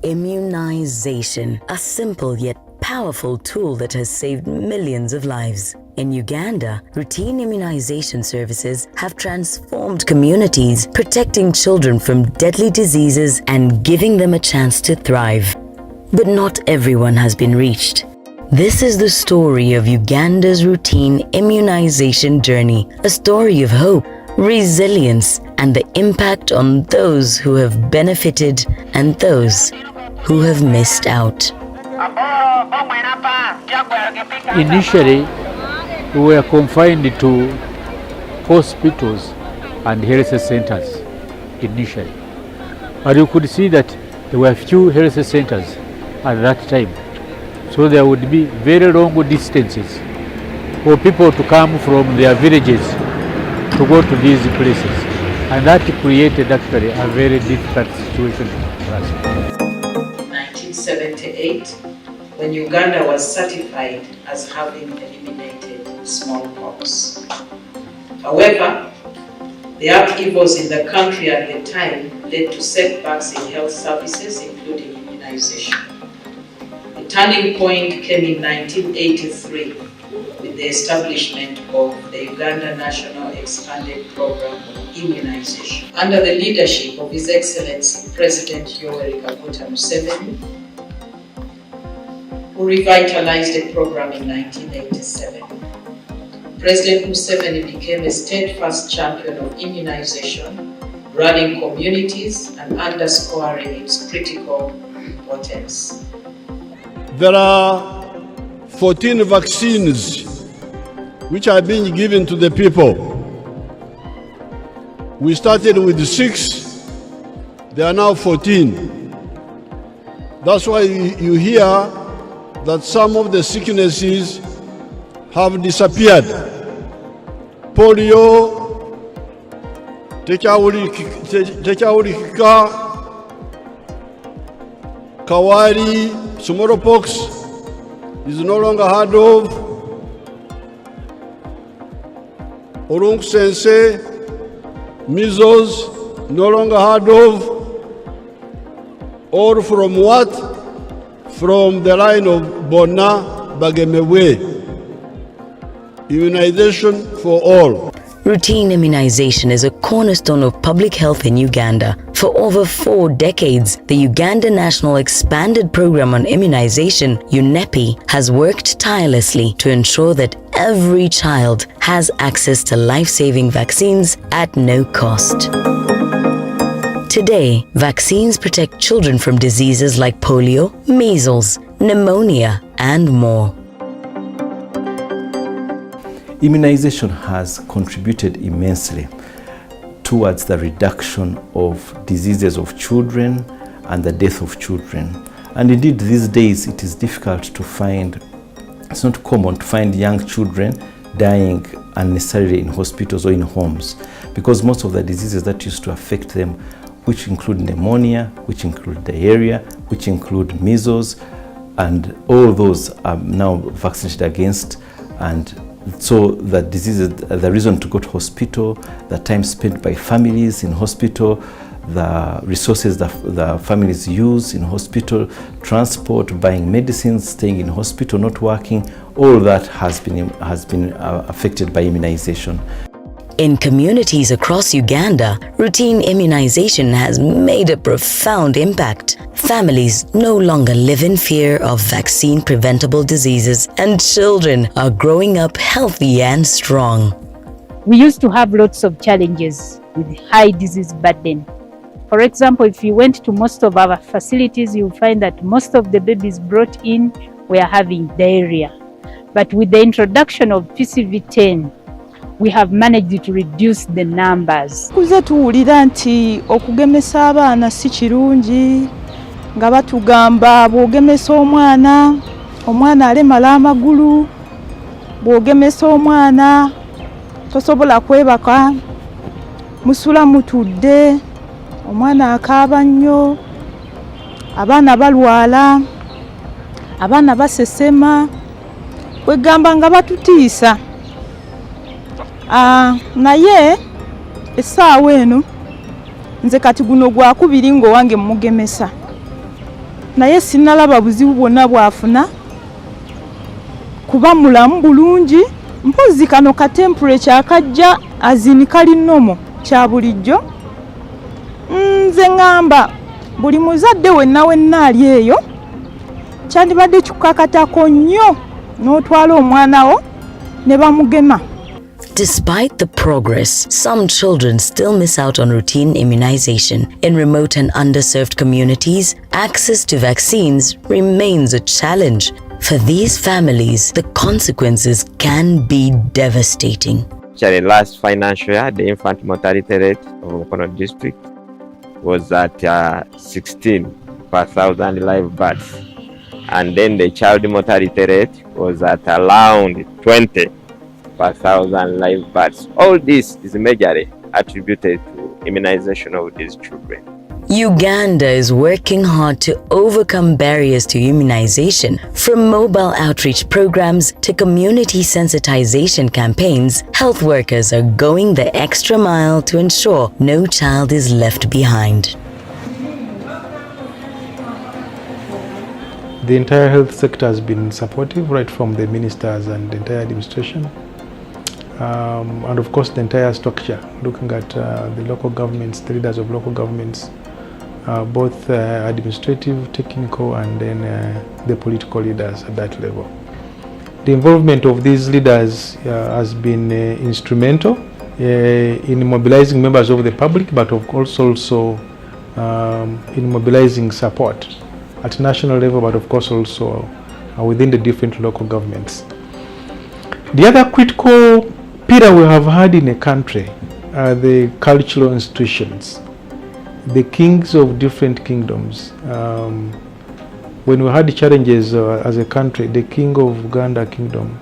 Immunization, a simple yet powerful tool that has saved millions of lives. In Uganda, routine immunization services have transformed communities, protecting children from deadly diseases and giving them a chance to thrive. But not everyone has been reached. This is the story of Uganda's routine immunization journey, a story of hope, resilience, and the impact on those who have benefited and those who have missed out. Initially, we were confined to hospitals and health centers initially. But you could see that there were few health centers at that time. So there would be very long distances for people to come from their villages to go to these places. And that created actually a very difficult situation for us. 1978, when Uganda was certified as having eliminated smallpox. However, the upheavals in the country at the time led to setbacks in health services, including immunization. The turning point came in 1983 with the establishment of the Uganda National Expanded Program of Immunization under the leadership of His Excellency President Yoweri Kaguta Museveni, who revitalized the program in 1987. President Museveni became a steadfast champion of immunization, running communities and underscoring its critical importance. There are 14 vaccines which are being given to the people. We started with 6, there are now 14. That's why you hear that some of the sicknesses have disappeared. Polio, tekyawulikika, kawari, smallpox is no longer heard of. Orunkusense, measles, no longer heard of. Or from what? From the line of Bona Bagemewe. Immunization for all. Routine immunization is a cornerstone of public health in Uganda. For over 4 decades, the Uganda National Expanded Program on Immunization, UNEPI, has worked tirelessly to ensure that every child has access to life-saving vaccines at no cost. Today, vaccines protect children from diseases like polio, measles, pneumonia, and more. Immunization has contributed immensely towards the reduction of diseases of children and the death of children. And indeed, these days it is difficult to find, it's not common to find young children dying unnecessarily in hospitals or in homes, because most of the diseases that used to affect them, which include pneumonia, which include diarrhea, which include measles, and all those are now vaccinated against. And so the diseases, the reason to go to hospital, the time spent by families in hospital, the resources that the families use in hospital, transport, buying medicines, staying in hospital, not working, all that has been affected by immunization. In communities across Uganda, routine immunization has made a profound impact. Families no longer live in fear of vaccine-preventable diseases, and children are growing up healthy and strong. We used to have lots of challenges with high disease burden. For example, if you went to most of our facilities, you'll find that most of the babies brought in were having diarrhea. But with the introduction of PCV10, we have managed to reduce the numbers. Kuze tuwulira nti okugemesa abaana si kirungi, nga batugamba bw'ogemesa omwana alemala amagulu, bw'ogemesa omwana tosobola kwebaka, musula mutudde, omwana akaaba nnyo, abaana balwala, abaana basesema, kwegamba nga batutiisa. Naye essaawa eno nze kati guno gwakubiri ng'owange mugemesa. naye sinnalaba buzibu bwonna bw'afuna kuba mulamu bulungi. Mpozi kano ka temperature akajja azini kali nomo kya bulijjo. Nze ngamba buli muzadde wenna ali eyo kyandibadde kikukakatako nnyo n'otwala omwana wo ne bamugema. Despite the progress, some children still miss out on routine immunization. In remote and underserved communities, access to vaccines remains a challenge. For these families, the consequences can be devastating. Last financial year, the infant mortality rate of Mukono district was at 16 per 1,000 live births. And then the child mortality rate was at around 20 per 1,000 live births. All this is majorly attributed to immunization of these children. Uganda is working hard to overcome barriers to immunization. From mobile outreach programs to community sensitization campaigns, health workers are going the extra mile to ensure no child is left behind. The entire health sector has been supportive, right from the ministers and the entire administration. And of course the entire structure, looking at the local governments, the leaders of local governments, both administrative, technical, and then the political leaders at that level. The involvement of these leaders has been instrumental in mobilizing members of the public, but of course also in mobilizing support at national level, but of course also within the different local governments. The other critical pillar we have had in a country are the cultural institutions, the kings of different kingdoms. When we had challenges as a country, the king of Uganda kingdom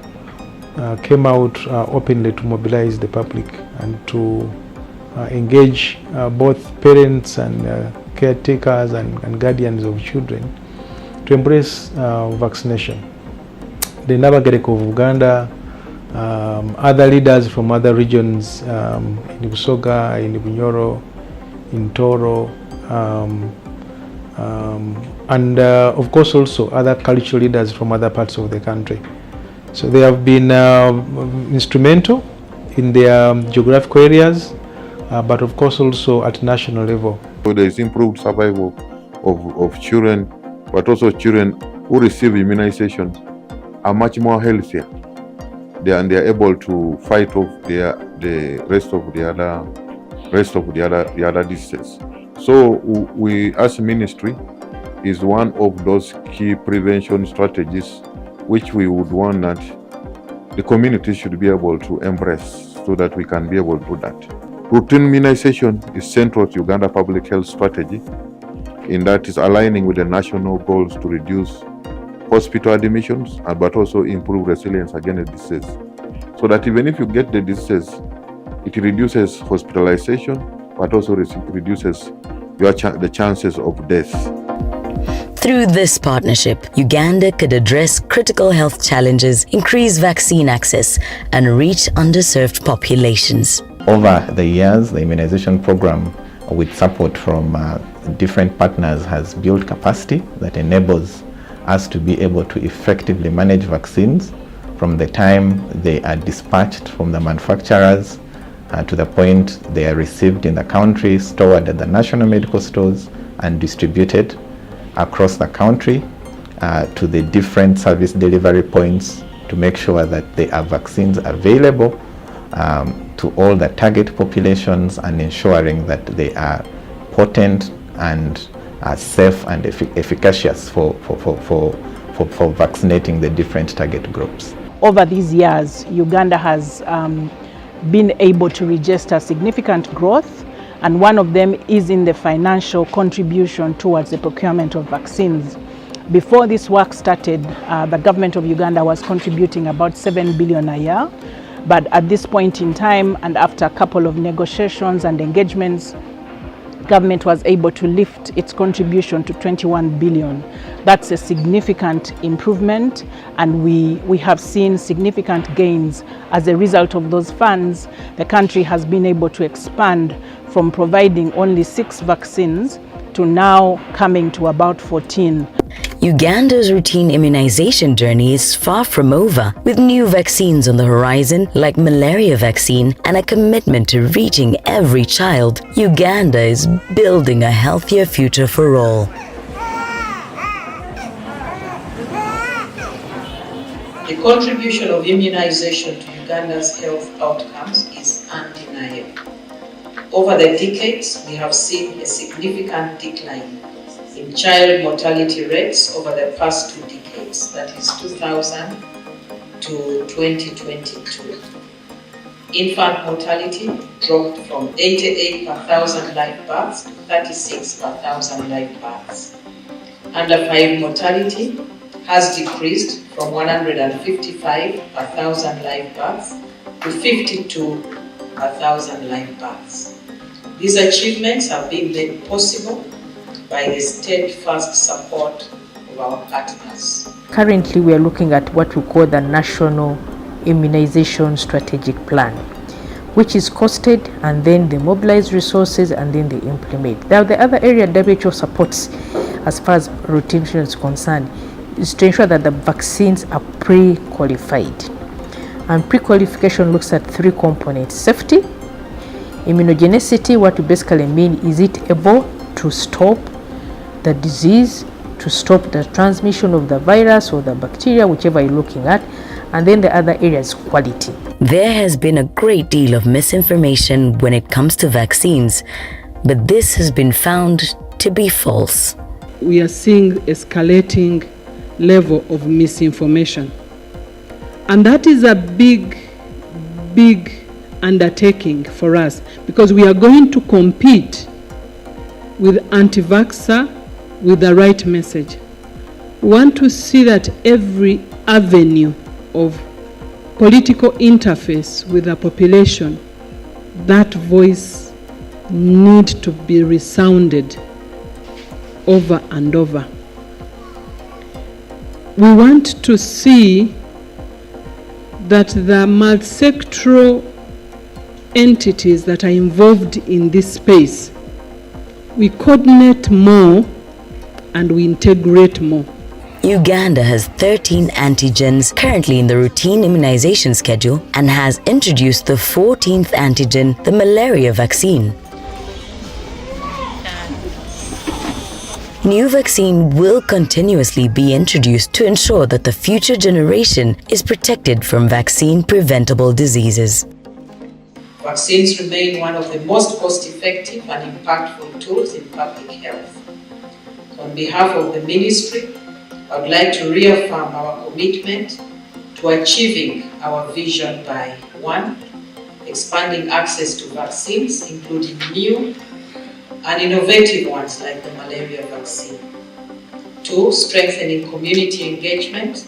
came out openly to mobilize the public and to engage both parents and caretakers and guardians of children to embrace vaccination. The Nabagereka of Uganda, other leaders from other regions in Busoga, in Bunyoro, in Toro, and of course also other cultural leaders from other parts of the country. So they have been instrumental in their geographical areas, but of course also at national level. So there is improved survival of children, but also children who receive immunization are much more healthier. They are able to fight off the rest of the other diseases. So we, as a ministry, is one of those key prevention strategies which we would want that the community should be able to embrace so that we can be able to do that. Routine immunization is central to Uganda public health strategy, in that is aligning with the national goals to reduce hospital admissions, but also improve resilience against disease. So that even if you get the disease, it reduces hospitalization, but also reduces the chances of death. Through this partnership, Uganda could address critical health challenges, increase vaccine access, and reach underserved populations. Over the years, the immunization program, with support from different partners, has built capacity that enables us to be able to effectively manage vaccines from the time they are dispatched from the manufacturers to the point they are received in the country, stored at the national medical stores, and distributed across the country to the different service delivery points to make sure that there are vaccines available to all the target populations, and ensuring that they are potent and safe and efficacious for vaccinating the different target groups. Over these years, Uganda has been able to register significant growth, and one of them is in the financial contribution towards the procurement of vaccines. Before this work started, the government of Uganda was contributing about 7 billion a year, but at this point in time, and after a couple of negotiations and engagements, government was able to lift its contribution to 21 billion. That's a significant improvement, and we have seen significant gains. As a result of those funds, the country has been able to expand from providing only 6 vaccines to now coming to about 14. Uganda's routine immunization journey is far from over, with new vaccines on the horizon like malaria vaccine and a commitment to reaching every child. Uganda is building a healthier future for all. The contribution of immunization to Uganda's health outcomes is undeniable. Over the decades, we have seen a significant decline in child mortality rates over the past 2 decades, that is 2000 to 2022. Infant mortality dropped from 88 per thousand live births to 36 per thousand live births. Under 5 mortality has decreased from 155 per thousand live births to 52 per thousand live births. These achievements have been made possible by the steadfast support of our partners. Currently, we are looking at what we call the National Immunization Strategic Plan, which is costed, and then they mobilize resources and then they implement. Now, the other area WHO supports as far as routine is concerned is to ensure that the vaccines are pre-qualified. And pre-qualification looks at 3 components: safety, immunogenicity. What we basically mean is it able to stop the disease, to stop the transmission of the virus or the bacteria, whichever you're looking at. And then the other area is quality. There has been a great deal of misinformation when it comes to vaccines, but this has been found to be false. We are seeing escalating level of misinformation. And that is a big undertaking for us, because we are going to compete with anti-vaxxer with the right message. We want to see that every avenue of political interface with the population, that voice needs to be resounded over and over. We want to see that the multi-sectoral entities that are involved in this space, we coordinate more and we integrate more. Uganda has 13 antigens currently in the routine immunization schedule and has introduced the 14th antigen, the malaria vaccine. New vaccine will continuously be introduced to ensure that the future generation is protected from vaccine-preventable diseases. Vaccines remain one of the most cost-effective and impactful tools in public health. On behalf of the Ministry, I would like to reaffirm our commitment to achieving our vision by 1. Expanding access to vaccines, including new and innovative ones like the malaria vaccine. 2. Strengthening community engagement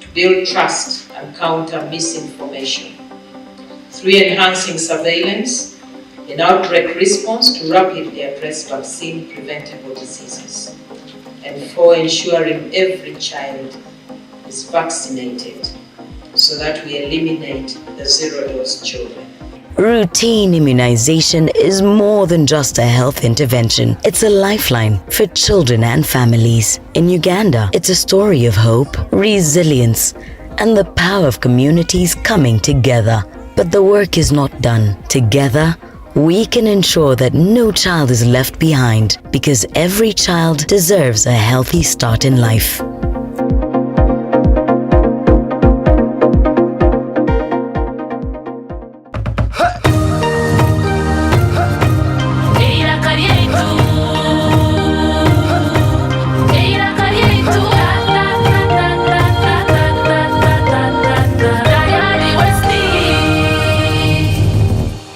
to build trust and counter misinformation. 3. Enhancing surveillance and outbreak response to rapidly address vaccine-preventable diseases. And 4. Ensuring every child is vaccinated so that we eliminate the zero-dose children. Routine immunization is more than just a health intervention. It's a lifeline for children and families. In Uganda, it's a story of hope, resilience, and the power of communities coming together. But the work is not done. Together, we can ensure that no child is left behind, because every child deserves a healthy start in life.